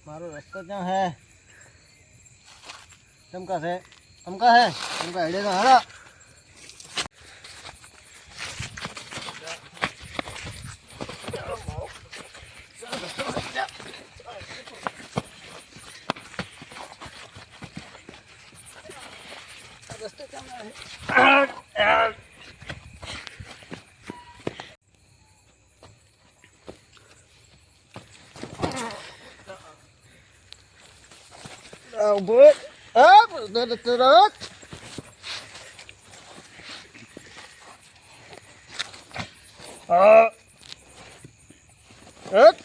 मारो रस्तो क्या है चमका है चमका हेडे तो हरा रस्तो क्या है buat udah terus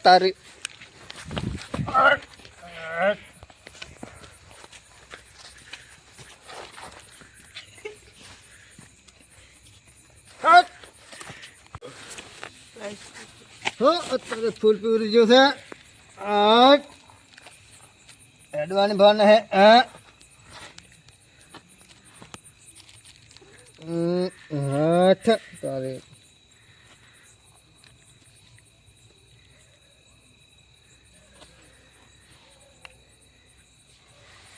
tarik અત્યારે ફૂલ પૂરી ગયું છે એડવાની ભાવના હે હાથ તારે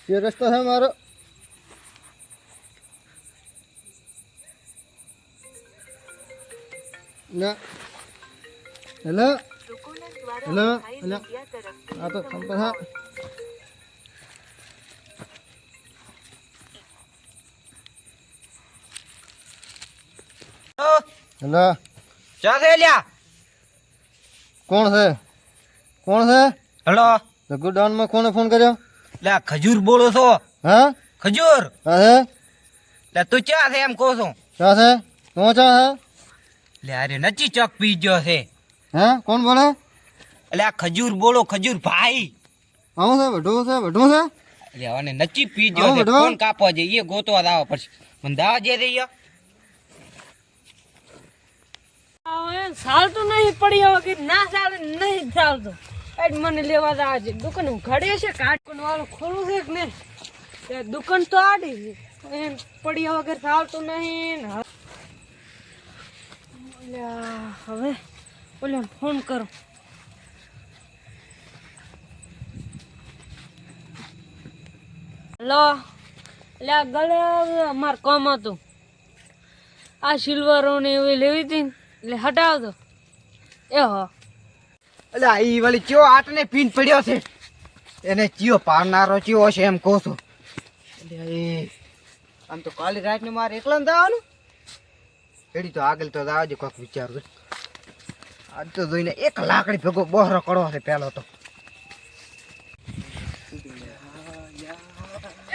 ये रास्ता है हमारा ना हेलो हेलो हेलो आ तो संपर्क है हेलो क्या थे लिया कौन है हेलो तो गुड डाउन में कौन फोन करो ला खजूर बोलो सो हाँ खजूर क्या है ला तू क्या थे हम को सो क्या है कौन सा है ले अरे नची चौक पी जो से हैं कौन बोले ला खजूर बोलो खजूर भाई आऊँ से बैठो से ले आने नची पी जो आओ से बेटो। फोन कापो जे ये गोतो दाव पर मन दाव जे रे यो साल तो नहीं पड़ी होगी ना साल नहीं साल तो एड मन लेवा जा आज दुकान घड़े से काटकोन वालो खोलू है कि नहीं ते दुकान तो आड़ी है एम पड़ी वगैरह साल तो नहीं ना હવે ઓલે ફોન કરો હેલો એટલે આ ગળે અમાર કામ હતું આ સિલ્વરો ને એવી લેવી હતી એટલે હટાવ દો એ હો એટલે ઈ વાલી ચિયો આટને પીન પડ્યો છે એને ચિયો પારનારો ચિયો છે એમ કહો છો એટલે એ આમ તો કાલે રાત ને મારે એકલા જવાનું એડી તો આગળ તો દાવજે કોક વિચારું આજ તો જોઈને એક લાકડી ભેગો બહોરો કરવો છે પેલો તો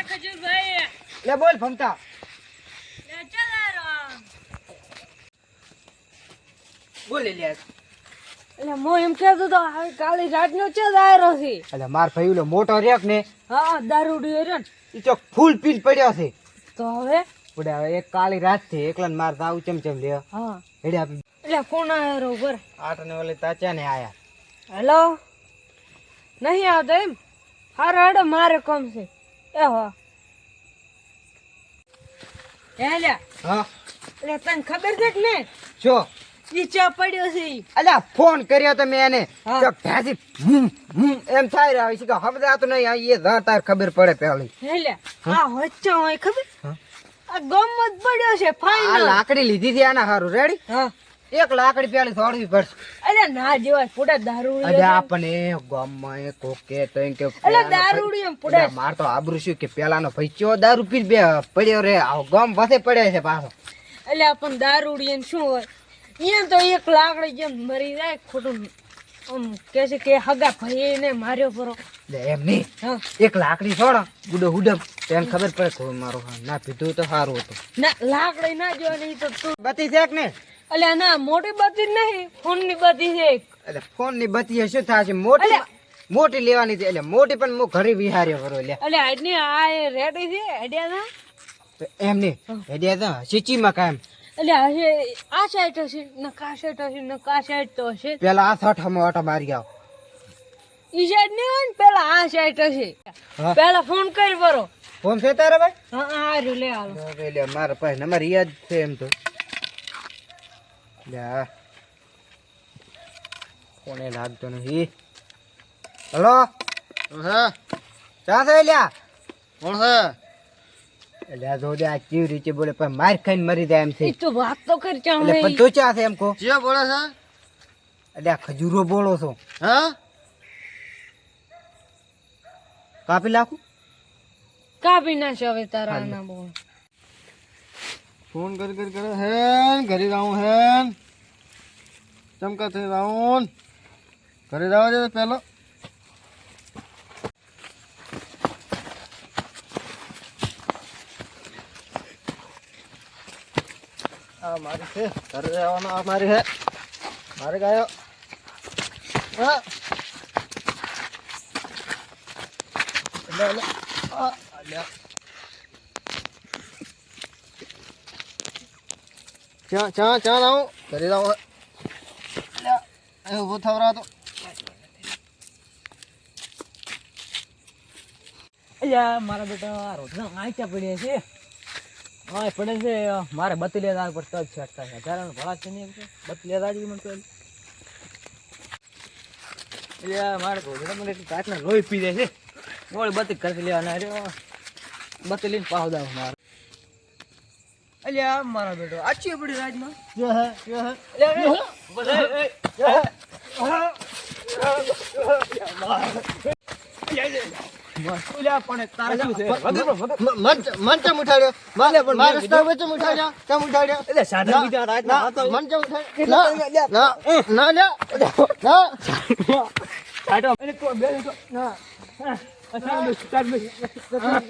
ખજૂરભાઈ લે બોલ ભમતા લે ચલારો બોલે લે એટલે મો એમ કહેતો તો હવે કાલે રાતનો ચે દાયરો છે એટલે માર ભાઈ ઓલો મોટો રેક ને હા દારૂડિયો રહ્યો ને ઈ તો ફૂલ પીન પડ્યો છે તો હવે ઉડે હવે એક કાળી રાત છે એકલા ને માર દાવ ચમચમ લે હા એડી આપી એટલે ફોન આવ્યો ઉપર આટને ઓલે તાચા ને આયા હેલો નહીં આવતો એમ હારો હેડો મારે કામ છે એ હો એ લ્યા હા એટલે તને ખબર છે કે નહીં જો ઈ ચા પડ્યો છે ઈ. અલ્યા ફોન કર્યો તો મેં એને હા. તો ભેંસી એમ થાય રહ્યો છે કે સમજાતું નહીં આ એ જા તાર ખબર પડે પેલી હે લ્યા આ વચ્ચે હોય ખબર હા. આ ગમ જ પડ્યો છે આ ફાઈનલ લાકડી લીધી હતી આના હારું રેડી હા એક લાકડી પેલી છોડવી પડશે અલે ના જેવાય પૂડા દારૂ અરે આપણને ગામમાં એ કોકે તો એમ કે અલે દારૂડી એમ પૂડા અલ્યા માર તો આબરૂ શું કે પેલાનો ભાઈ ચો દારૂ પી બે પડ્યો રે આવો ગામ વસે પડ્યો છે પાછો અલે આપણ દારૂડી એમ શું હોય અહીંયા તો એક લાકડી જેમ મરી જાય ખોટું આમ કે છે કે હગા ભાઈ ને માર્યો પરો લે એમ નહીં હા એક લાકડી છોડો ગુડો હુડમ તેને ખબર પડે કોઈ મારો ના પીધું તો સારું હતું ના લાકડી ના જોવાની તો તું બતી છે કે ને અલે ના મોટી બત્તી નહીં ફોન ની બત્તી છે એક. એટલે ફોન ની બત્તી શું થાય છે મોટી અલ્યા. મોટી લેવાની છે એટલે મોટી પણ હું ઘરે વિહાર્યો કરો લે અલે આજની આ રેડી છે આઈડિયા ના તો એમ નહીં હેડિયા તો સિચીમાં કાયમ એટલે હશે આ સાઈડ હશે ને કા સાઈડ હશે ને કા સાઈડ તો હશે પેલા આ સઠમાં ઓટો મારી આવ ઈ સાઈડ નહીં હોય ને પેલા આ સાઈડ હશે હા. પેલા ફોન કરી બરો ફોન છે તારા ભાઈ હા હા રહ્યું લે હાલો હવે લે મારા પાસે નંબર યાદ છે એમ તો લે આ. ફોને લાગતો નથી હલો કોણ છે ક્યાં છે લ્યા કોણ છે એટલે જો દે આ કેવી રીતે બોલે પણ માર ખાઈને મરી જાય એમ છે એ તો વાત તો કરી એટલે ચાલે પણ તું ક્યાં છે એમ કહો ચિયો બોલે છે એટલે આ ખજૂરો બોલો છો હા કાપી નાખું કાપી નાખશે હવે તારા ના બોલ ફોન કરી કરે હેન ઘરે જાઉં હેન ચમકા થઈ જાઉં ઘરે જવા દે પેલો આ મારી છે ઘરે જવાનો આ મારી હે મારે ગાયો હા લે લે આ લે ચા લાવું ઘરે લાવું અહીં ઊભો થવરા તો અલ્યા મારા બેટા રોટલા આંચા પડ્યા છે હા પડે છે મારે બત્તી લેવા પર તો જ સેટ થાય ત્યારે ભલા છે નહીં બત્તી લેવા જ મને તો અલ્યા મારે રોટલા મને કાટના લોહી પી જાય છે મોડ બત્તી કરતી લેવાના અરે બત્તી લઈને પાવ દાવ મારે અલ્યા મારા બેટો આચી પડી રાજમાં મન ચમ ઉઠાડ્યો મારા રસ્તા વચ્ચે ઉઠાડ્યો ચમ ઉઠાડ્યો એટલે સાધન બીજા રાજના હતો મન ચમ ઉઠાડ્યો ના લ્યા કાટો એને કો બે તો ના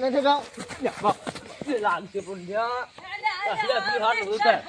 નથી ગાવ લાગશે પણ જા અસલા બી હાથ ઉતાર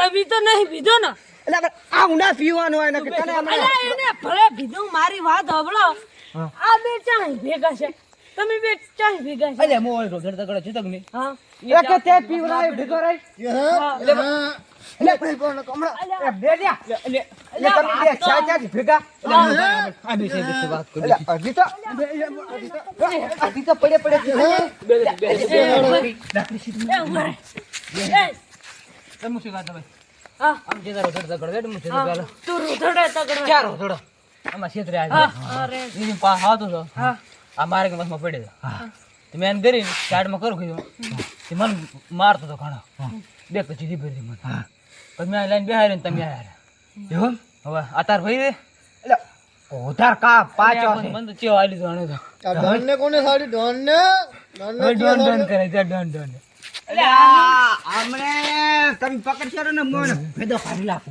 તમે તો નહીં પીધો ને આ ઉના પીવાનું હોય ને કે તને અલ્યા એને ભલે પીધું મારી વાત સાંભળો આ બે ચાય ભેગા છે તમે બે ચાય ભેગા છે અલ્યા મોય રોધડ તકડે છે તક ની હા એક તે પીવરાય ભેગો રાય એટલે ભાઈ કોણ કમળા બે લ્યા એટલે તમે બે ચાચા ભેગા આ બે છે વાત કરી એટલે અઢી તો પડે બે તમે શું વાત ભાઈ હા આમ જે રોધડ તકડે એટલે મુછે પેલા તું રોધડે તગડો ચાર રોધડ આમાં ક્ષેત્રે આવી અરે એની પા હાતો છો હા આ મારે કે મસમાં પડે તો મેં કરી સ્ટાર્ટમાં કરું કીધું તે મને મારતો તો ઘણો બે કચી ભરી મને પછી મેં લાઈન બેહારી ને તમે આવ્યા એવું હવે અતાર ભાઈ રે એટલે ઉધાર કા પાછો છે મને તો ચેવા આલી જાણે તો આ ડોન ને કોને સાડી ડોન ને ડોન ડોન કરે છે ડોન ડોન એટલે આમણે તમે પકડશો ને મોને ભેદો કાઢી નાખો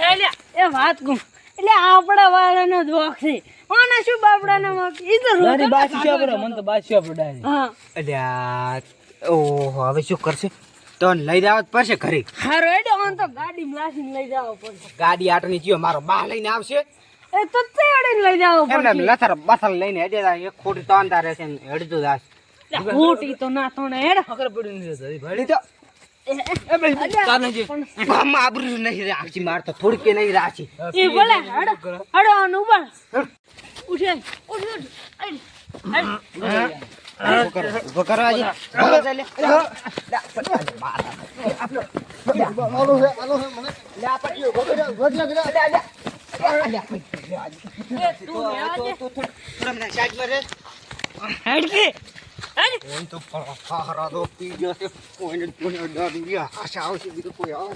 એટલે એ વાત કહું એટલે આપણા વાળાનો દોખ છે આના શું બાપડાનો વાંક ઈ તો મારી બાસી છે બરો મને તો બાસી આપડે હા એટલે ઓહો હવે શું કરશે તો લઈ જવા જ પડશે ઘરે હારો એટલે આમ તો ગાડી લાસીને લઈ જાવ પડશે ગાડી આટની જીઓ મારો બા લઈને આવશે એ તો તેડીને લઈ જાવ એમને પડશે લથર બસલ લઈને હેડે જાય એક ખોટી તો અંધાર રહેશે ને હેડતું જાય એટલે ખોટી તો ના તોણે હેડ ફકર પડી નહીં રહી ભાઈ ભણી તો તાને જે ગામમાં આબરૂ નહીં રાખી માર તો થોડી કે નહીં રાખી એ બોલે હડ હડો આનું ઉપર ઉઠે ઉઠ ઉભો કરો આજે ઉભો ચાલે આલો છે મને લે આ પટ્યો ગોગડા ગોગડા અલ્યા ભાઈ એ તું લેવા દે. થોડા મને સાઈડમાં રહે. હેડ કે હેડ. કોઈ તો ફારા દો પી ગયો છે કોઈને ડરી ગયા આશા આવશે બીજું કોઈ આવે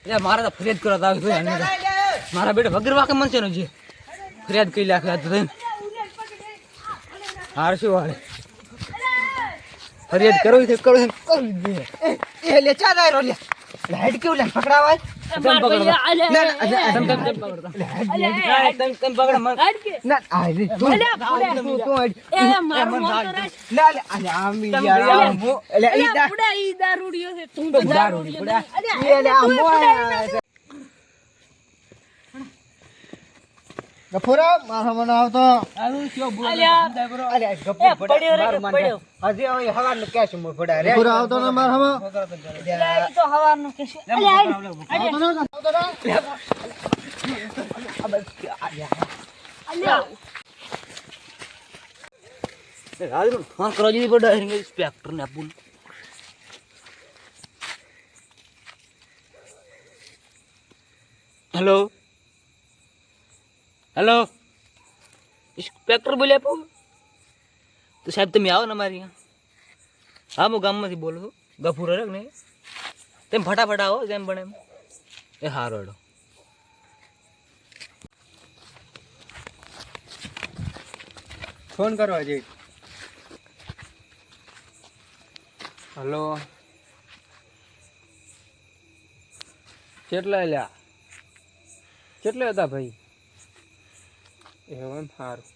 એટલે મારે તો ફરિયાદ કરવા તો આવી ગઈ. મારા બેટા વગર વાકે મનશે ને જે ફરિયાદ કરી લાખે આજ થઈને હાર શું વાળે ફરિયાદ કરવી છે કરી દે. એ લે ચા દાયરો લે હેડ કેવું લે પકડાવાય માર ભૈયા આલે. ના ના તમ પકડો તમ પકડો મન હેડ કે. ના આ રે તું અલ્યા, પુડા. તું હેડ એ મારું મોં તો રાખ. ના લે અલે આમી તમે યાર યાર. આમો એટલે ઈ અલ્યા, દા પુડા ઈ દારૂડિયો છે. તું તો તો દારૂડિયો, દારૂડિયો પુડા. નથી. એ લે આમો ગફુરા મારા મને આવતો આવું કયો બોલ અલ્યા. સમજાય બરો. અલે એ ગપ્પુ પડ્યો રે, મારું માન પડ્યો. હજી હવે હવાનું કેશ મો પડા રે ગફુરા આવતો ને મારા અલ્યા, ઈ તો હવારનું કે છે. અલ્યા, હેડ. અલ્યા. રાજુ ફોન કરો જી પડે ઇન્સ્પેક્ટર ને આપું. હેલો હેલો ઇન્સ્પેક્ટર બોલે આપું તો સાહેબ તમે આવો ને અમારી અહીંયા. હા હું ગામમાંથી બોલું છું ગફુર રે ને તેમ ફટાફટ આવો જેમ બને એમ. એ હારો હેડો. ફોન કરો હજી હલો કેટલા લ્યા કેટલા હતા ભાઈ એવું એમ સારું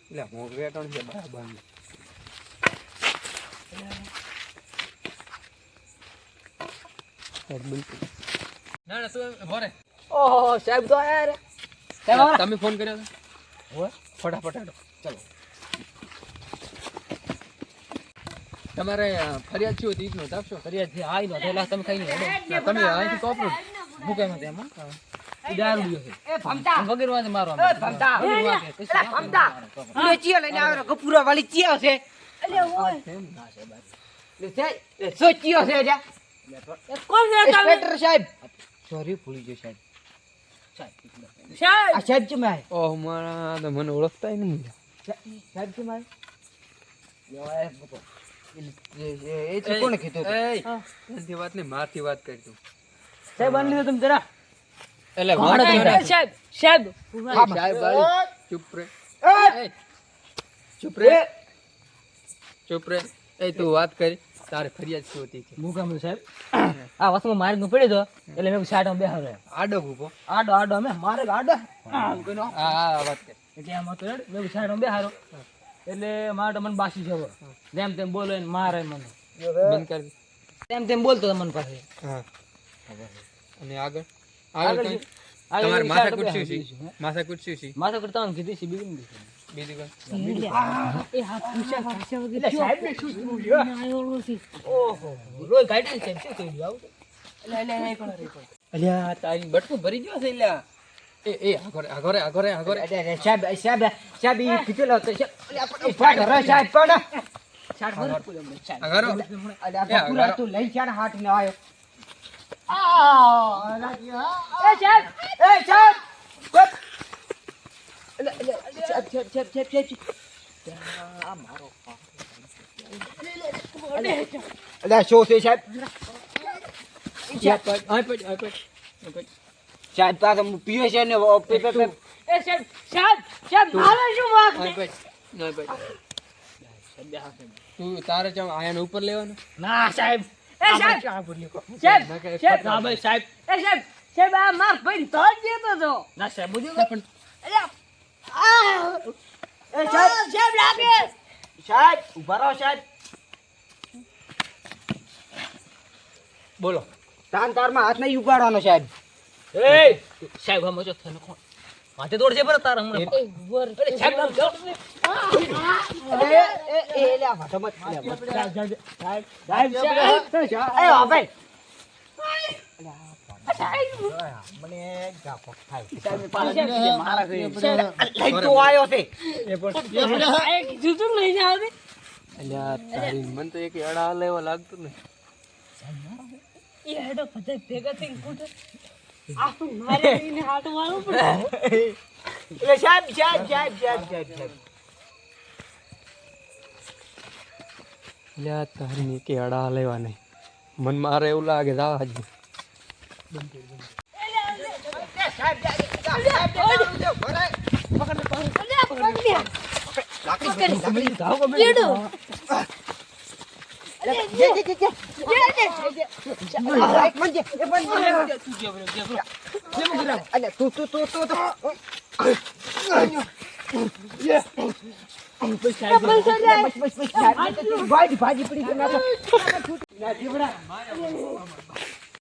એટલે હું વેટણ છે બરાબર ના ના તું ભરે ઓહો સાહેબ તો આયા રે સાહેબ આવો. તમે ફોન કર્યો ઓય. ફટાફટ હેડો ચલો તમારે ફરિયાદ શું હતી ઈજનો આપશો ફરિયાદ છે આઈ નો થેલા તમે ખાઈ લો ના, તમે અહીંથી કોપરો ભૂકામાં તેમાં દારૂડિયો છે એ ભમતા વગર વાતે મારો એ ભમતા વગર વાતે કશું એ ભમતા લે ચિયો લઈને આવ્યો ગપુરા વાળી ચિયો છે અલ્યા, ઓય. લે છે લે સો ચિયો છે જા એ કોણ છે તમે? ઇન્સ્પેક્ટર સાહેબ સોરી ભૂલી ગયો સાહેબ સાહેબ. આ સાહેબ છે મેં ઓહ મારા તો મને ઓળખતા નહીં સાહેબ છે મેં એ તો કોણ કીધું એથી વાત નહીં મારથી વાત કરી તું સાહેબ આની લીધો તમે જરા એટલે સાહેબ, સાહેબ. સાહેબ વાળી ચૂપ રે ચૂપ રે ચૂપ રે એ તું વાત કરી તારે ફરિયાદ શું હતી કે ભૂકામાં સાહેબ આ વસ્તુમાં મારી નું પડ્યો તો એટલે મેં સાઈડમાં બેહાડ્યો આડો ઉભો આડો આડો અમે મારે આડો હા વાત કર એટલે આમ હતો હેડ મેં સાઈડમાં બેહાડ્યો એટલે મારે મને બાસી જવો જેમ તેમ બોલો ને મારે મને બંધ કરી તેમ તેમ બોલતો હતો મને પાસે હા અને આગળ આગળ આગળ આગળ તમારે side માથા પર કુટશું બેહાડી છે માથા કુટશું છે માથા કરતા તમને કીધી છે બીજું નથી. બીજું કોઈ એ હાથ પૂછ્યા ખાસા વગર એટલે સાહેબ ને શું થયું છે? આવ્યો નથી. ઓહો રોય કાઢી છે શું કહી દઉં આવું અલ્યા તારી બટકું ભરી ગયો છે અલ્યા એ આગળ સાહેબ સાહેબ સાહેબ ઈ પીતેલો હતો સાહેબ સાહેબ પણ આગળ અલ્યા પૂરા તું લઈ ચાર હાથ ને આવ્યો એ સાહેબ. એ સાહેબ અલ્યા શું છે સાહેબ સાહેબ પાસે હું પીએ છે ને એ સાહેબ, સાહેબ, સાહેબ, મારે શું વાંક છે? તું તારે ચમ આયાને ઉપર લેવાનું ના સાહેબ એ સાહેબ, સાહેબ, સાહેબ, ના ભાઈ સાહેબ એ સાહેબ, સાહેબ, આ માર ભાઈને ધોળ દેતો હતો. ના સાહેબ બધું અલ્યા, આ, એ સાહેબ સાહેબ લાગે. સાહેબ ઉભા રહો સાહેબ બોલો તારમાં હાથ નહીં ઉગાડવાનો સાહેબ એ સાહેબ હમ જો થને કોણ માથે દોડ છે પર તાર હમણાં એ વર. અરે સાહેબ આમ જાઓ. એ લે આ વાતો મત સાહેબ સાહેબ સાહેબ, એ ભાઈ સાહેબ. મને ગાફો થાય મારા લઈ તો આવ્યો છે આ કીધું તું લઈને આવજે. અલ્યા તારી મન તો એક એડા લેવા લાગતું ને એ હેડો બધા ભેગા થઈને કૂટે. આ તો મારે એને હાથ મારવું પડે. એટલે સાહેબ. લ્યા તારી કે અડા લેવા નહીં મન મારે એવું લાગે જવા જ ભાજી પડી